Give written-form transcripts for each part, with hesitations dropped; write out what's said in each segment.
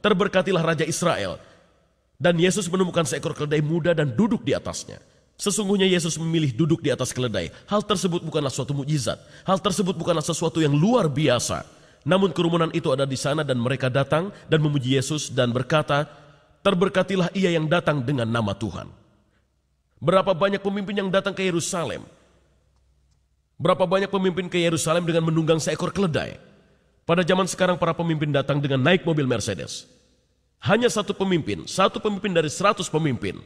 Terberkatilah Raja Israel. Dan Yesus menemukan seekor keledai muda dan duduk di atasnya. Sesungguhnya Yesus memilih duduk di atas keledai. Hal tersebut bukanlah suatu mukjizat. Hal tersebut bukanlah sesuatu yang luar biasa. Namun kerumunan itu ada di sana dan mereka datang dan memuji Yesus dan berkata, terberkatilah ia yang datang dengan nama Tuhan. Berapa banyak pemimpin yang datang ke Yerusalem? Berapa banyak pemimpin ke Yerusalem dengan menunggang seekor keledai? Pada zaman sekarang para pemimpin datang dengan naik mobil Mercedes. Hanya satu pemimpin dari 100 pemimpin.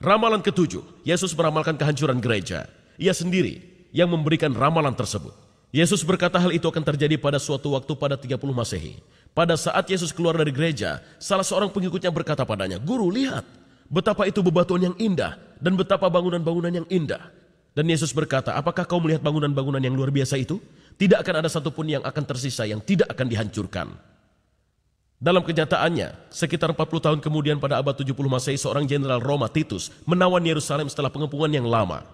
Ramalan ketujuh, Yesus meramalkan kehancuran gereja. Ia sendiri yang memberikan ramalan tersebut. Yesus berkata hal itu akan terjadi pada suatu waktu pada 30 Masehi. Pada saat Yesus keluar dari gereja, salah seorang pengikutnya berkata padanya, "Guru, lihat, betapa itu bebatuan yang indah dan betapa bangunan-bangunan yang indah." Dan Yesus berkata, "Apakah kau melihat bangunan-bangunan yang luar biasa itu? Tidak akan ada satupun yang akan tersisa yang tidak akan dihancurkan." Dalam kenyataannya, sekitar 40 tahun kemudian pada abad 70 Masehi, seorang jenderal Roma, Titus, menawan Yerusalem setelah pengepungan yang lama.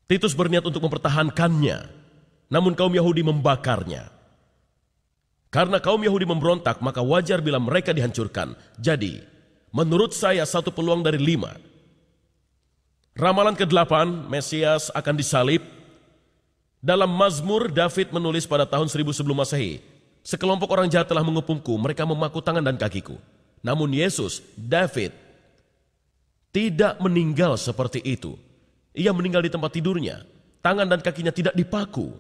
Titus berniat untuk mempertahankannya, namun kaum Yahudi membakarnya. Karena kaum Yahudi memberontak, maka wajar bila mereka dihancurkan. Jadi, menurut saya satu peluang dari 5. Ramalan ke-8, Mesias akan disalib. Dalam Mazmur, David menulis pada tahun 1000 sebelum Masehi, sekelompok orang jahat telah mengepungku, mereka memaku tangan dan kakiku. Namun Yesus, David, tidak meninggal seperti itu. Ia meninggal di tempat tidurnya, tangan dan kakinya tidak dipaku.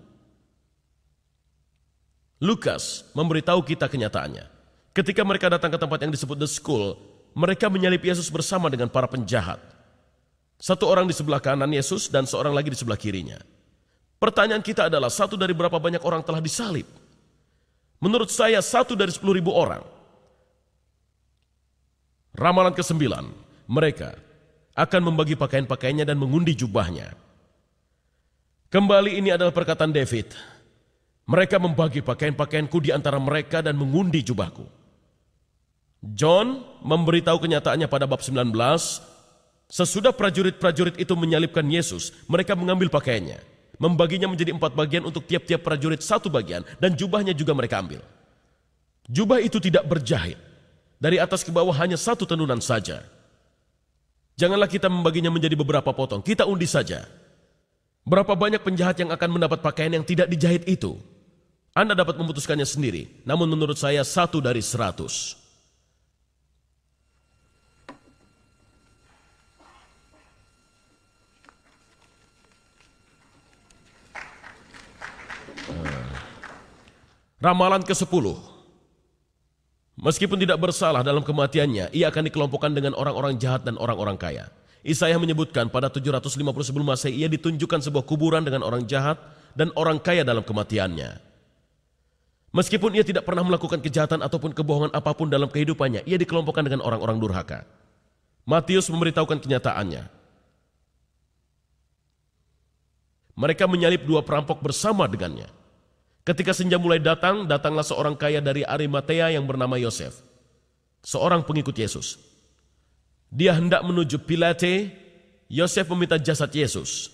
Lukas memberitahu kita kenyataannya. Ketika mereka datang ke tempat yang disebut The School, mereka menyalib Yesus bersama dengan para penjahat. Satu orang di sebelah kanan Yesus dan seorang lagi di sebelah kirinya. Pertanyaan kita adalah, satu dari berapa banyak orang telah disalib? Menurut saya, 1 dari 10.000 orang. Ramalan ke-9, mereka akan membagi pakaian-pakaiannya dan mengundi jubahnya. Kembali ini adalah perkataan David. Mereka membagi pakaian-pakaianku di antara mereka dan mengundi jubahku. John memberitahu kenyataannya pada bab 19, sesudah prajurit-prajurit itu menyalibkan Yesus, mereka mengambil pakaiannya, membaginya menjadi 4 bagian untuk tiap-tiap prajurit 1 bagian, dan jubahnya juga mereka ambil. Jubah itu tidak berjahit, dari atas ke bawah hanya 1 tenunan saja. Janganlah kita membaginya menjadi beberapa potong, kita undi saja. Berapa banyak penjahat yang akan mendapat pakaian yang tidak dijahit itu? Anda dapat memutuskannya sendiri, namun menurut saya 1 dari 100. Ramalan ke-10. Meskipun tidak bersalah dalam kematiannya, ia akan dikelompokkan dengan orang-orang jahat dan orang-orang kaya. Yesaya menyebutkan pada 750 sebelum Masehi ia ditunjukkan sebuah kuburan dengan orang jahat dan orang kaya dalam kematiannya. Meskipun ia tidak pernah melakukan kejahatan ataupun kebohongan apapun dalam kehidupannya, ia dikelompokkan dengan orang-orang durhaka. Matius memberitahukan kenyataannya. Mereka menyalib 2 perampok bersama dengannya. Ketika senja mulai datang, datanglah seorang kaya dari Arimatea yang bernama Yosef, seorang pengikut Yesus. Dia hendak menuju Pilate. Yosef meminta jasad Yesus.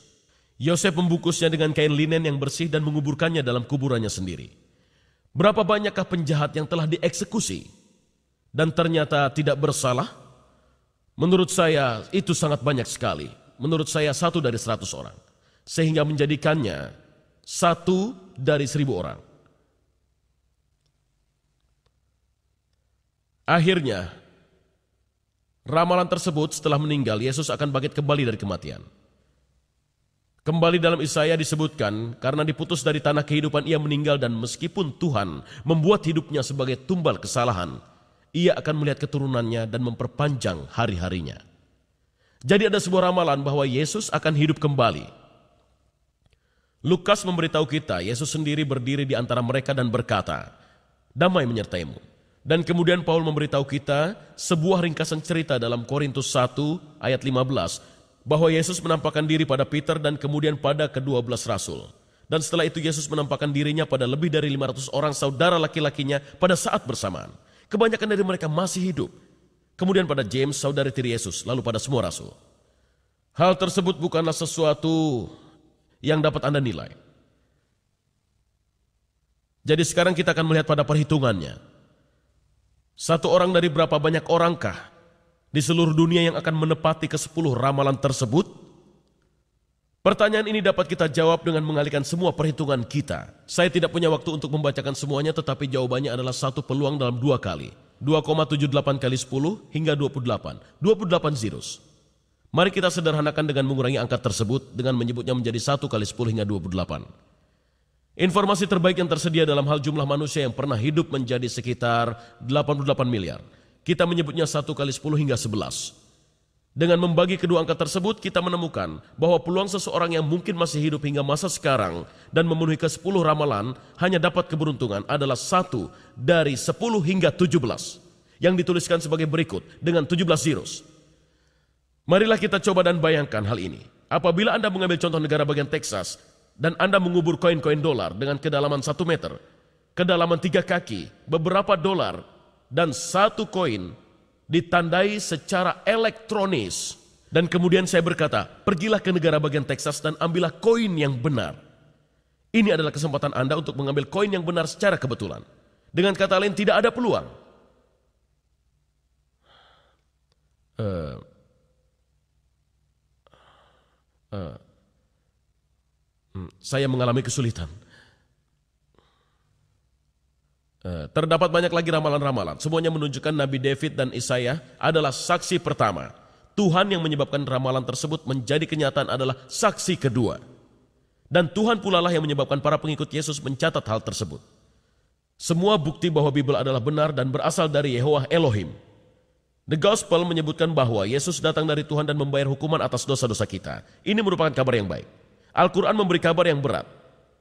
Yosef membungkusnya dengan kain linen yang bersih dan menguburkannya dalam kuburannya sendiri. Berapa banyakkah penjahat yang telah dieksekusi dan ternyata tidak bersalah? Menurut saya itu sangat banyak sekali. Menurut saya 1 dari 100 orang. Sehingga menjadikannya 1 dari 1000 orang. Akhirnya, ramalan tersebut setelah meninggal, Yesus akan bangkit kembali dari kematian. Kembali dalam Yesaya disebutkan, karena diputus dari tanah kehidupan ia meninggal, dan meskipun Tuhan membuat hidupnya sebagai tumbal kesalahan, ia akan melihat keturunannya dan memperpanjang hari-harinya. Jadi ada sebuah ramalan bahwa Yesus akan hidup kembali. Lukas memberitahu kita, Yesus sendiri berdiri di antara mereka dan berkata, "Damai menyertaimu." Dan kemudian Paul memberitahu kita sebuah ringkasan cerita dalam Korintus 1 ayat 15, bahwa Yesus menampakkan diri pada Peter dan kemudian pada ke-12 rasul. Dan setelah itu Yesus menampakkan dirinya pada lebih dari 500 orang saudara laki-lakinya pada saat bersamaan. Kebanyakan dari mereka masih hidup. Kemudian pada James, saudari tiri Yesus, lalu pada semua rasul. Hal tersebut bukanlah sesuatu yang dapat Anda nilai. Jadi sekarang kita akan melihat pada perhitungannya. Satu orang dari berapa banyak orangkah di seluruh dunia yang akan menepati ke-10 ramalan tersebut? Pertanyaan ini dapat kita jawab dengan mengalihkan semua perhitungan kita. Saya tidak punya waktu untuk membacakan semuanya, tetapi jawabannya adalah satu peluang dalam 2 kali. 2,78 kali 10 hingga 28. 28 zeros. Mari kita sederhanakan dengan mengurangi angka tersebut dengan menyebutnya menjadi 1 kali 10 hingga 28. Informasi terbaik yang tersedia dalam hal jumlah manusia yang pernah hidup menjadi sekitar 88 miliar. Kita menyebutnya 1 kali 10 hingga 11. Dengan membagi kedua angka tersebut, kita menemukan bahwa peluang seseorang yang mungkin masih hidup hingga masa sekarang dan memenuhi ke-10 ramalan hanya dapat keberuntungan adalah 1 dari 10 hingga 17 yang dituliskan sebagai berikut dengan 17 zeros. Marilah kita coba dan bayangkan hal ini. Apabila Anda mengambil contoh negara bagian Texas dan Anda mengubur koin-koin dolar dengan kedalaman 1 meter, kedalaman 3 kaki, beberapa dolar, dan 1 koin ditandai secara elektronis. Dan kemudian saya berkata, pergilah ke negara bagian Texas dan ambillah koin yang benar. Ini adalah kesempatan Anda untuk mengambil koin yang benar secara kebetulan. Dengan kata lain, tidak ada peluang. Saya mengalami kesulitan. Terdapat banyak lagi ramalan-ramalan. Semuanya menunjukkan Nabi David dan Isaiah adalah saksi pertama. Tuhan yang menyebabkan ramalan tersebut menjadi kenyataan adalah saksi kedua. Dan Tuhan pula lah yang menyebabkan para pengikut Yesus mencatat hal tersebut. Semua bukti bahwa Bible adalah benar dan berasal dari Yehovah Elohim. The Gospel menyebutkan bahwa Yesus datang dari Tuhan dan membayar hukuman atas dosa-dosa kita. Ini merupakan kabar yang baik. Al-Quran memberi kabar yang berat.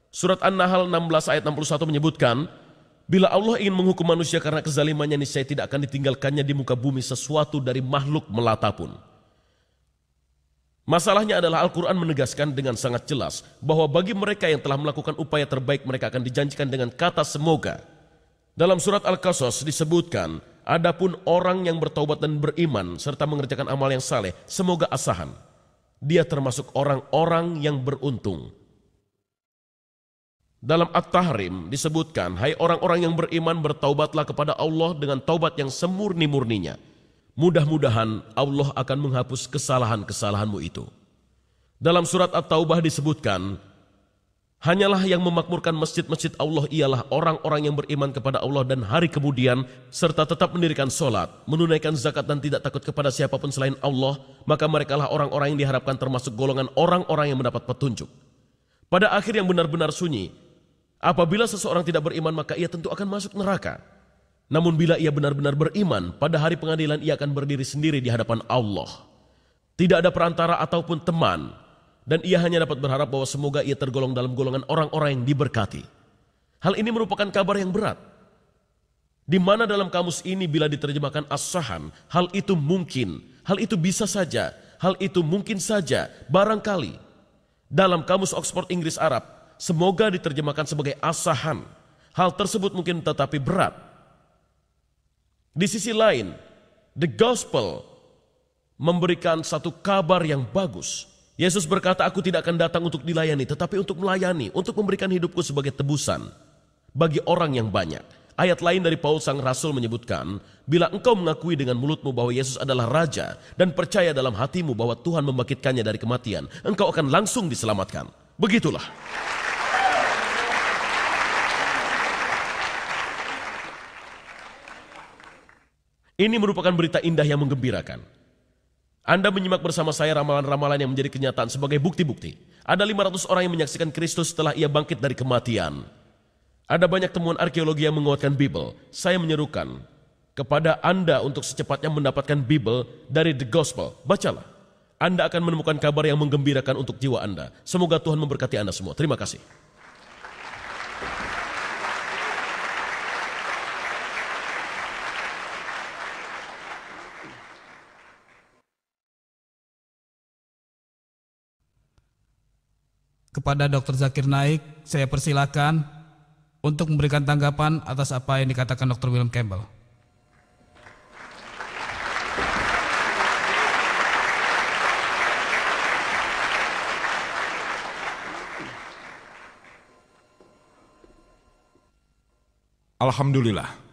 Surat An-Nahl 16 ayat 61 menyebutkan, bila Allah ingin menghukum manusia karena kezalimannya, niscaya tidak akan ditinggalkannya di muka bumi sesuatu dari makhluk melata pun. Masalahnya adalah Al-Quran menegaskan dengan sangat jelas bahwa bagi mereka yang telah melakukan upaya terbaik, mereka akan dijanjikan dengan kata semoga. Dalam surat Al-Qasas disebutkan, adapun orang yang bertaubat dan beriman serta mengerjakan amal yang saleh, semoga asahan. Dia termasuk orang-orang yang beruntung. Dalam At-Tahrim disebutkan, hai orang-orang yang beriman, bertaubatlah kepada Allah dengan taubat yang semurni-murninya. Mudah-mudahan Allah akan menghapus kesalahan-kesalahanmu itu. Dalam surat At-Taubah disebutkan, hanyalah yang memakmurkan masjid-masjid Allah ialah orang-orang yang beriman kepada Allah dan hari kemudian, serta tetap mendirikan sholat, menunaikan zakat dan tidak takut kepada siapapun selain Allah, maka merekalah orang-orang yang diharapkan termasuk golongan orang-orang yang mendapat petunjuk. Pada akhir yang benar-benar sunyi, apabila seseorang tidak beriman maka ia tentu akan masuk neraka. Namun bila ia benar-benar beriman, pada hari pengadilan ia akan berdiri sendiri di hadapan Allah. Tidak ada perantara ataupun teman. Dan ia hanya dapat berharap bahwa semoga ia tergolong dalam golongan orang-orang yang diberkati. Hal ini merupakan kabar yang berat. Di mana dalam kamus ini bila diterjemahkan as-sahan, hal itu mungkin, hal itu bisa saja, hal itu mungkin saja, barangkali. Dalam kamus Oxford Inggris Arab, semoga diterjemahkan sebagai as-sahan. Hal tersebut mungkin tetapi berat. Di sisi lain, the gospel memberikan satu kabar yang bagus. Yesus berkata, aku tidak akan datang untuk dilayani, tetapi untuk melayani, untuk memberikan hidupku sebagai tebusan bagi orang yang banyak. Ayat lain dari Paulus sang Rasul menyebutkan, bila engkau mengakui dengan mulutmu bahwa Yesus adalah Raja dan percaya dalam hatimu bahwa Tuhan membangkitkannya dari kematian, engkau akan langsung diselamatkan. Begitulah. Ini merupakan berita indah yang menggembirakan. Anda menyimak bersama saya ramalan-ramalan yang menjadi kenyataan sebagai bukti-bukti. Ada 500 orang yang menyaksikan Kristus setelah ia bangkit dari kematian. Ada banyak temuan arkeologi yang menguatkan Bible. Saya menyerukan kepada Anda untuk secepatnya mendapatkan Bible dari The Gospel. Bacalah. Anda akan menemukan kabar yang menggembirakan untuk jiwa Anda. Semoga Tuhan memberkati Anda semua. Terima kasih. Kepada Dr. Zakir Naik, saya persilakan untuk memberikan tanggapan atas apa yang dikatakan Dr. William Campbell. Alhamdulillah.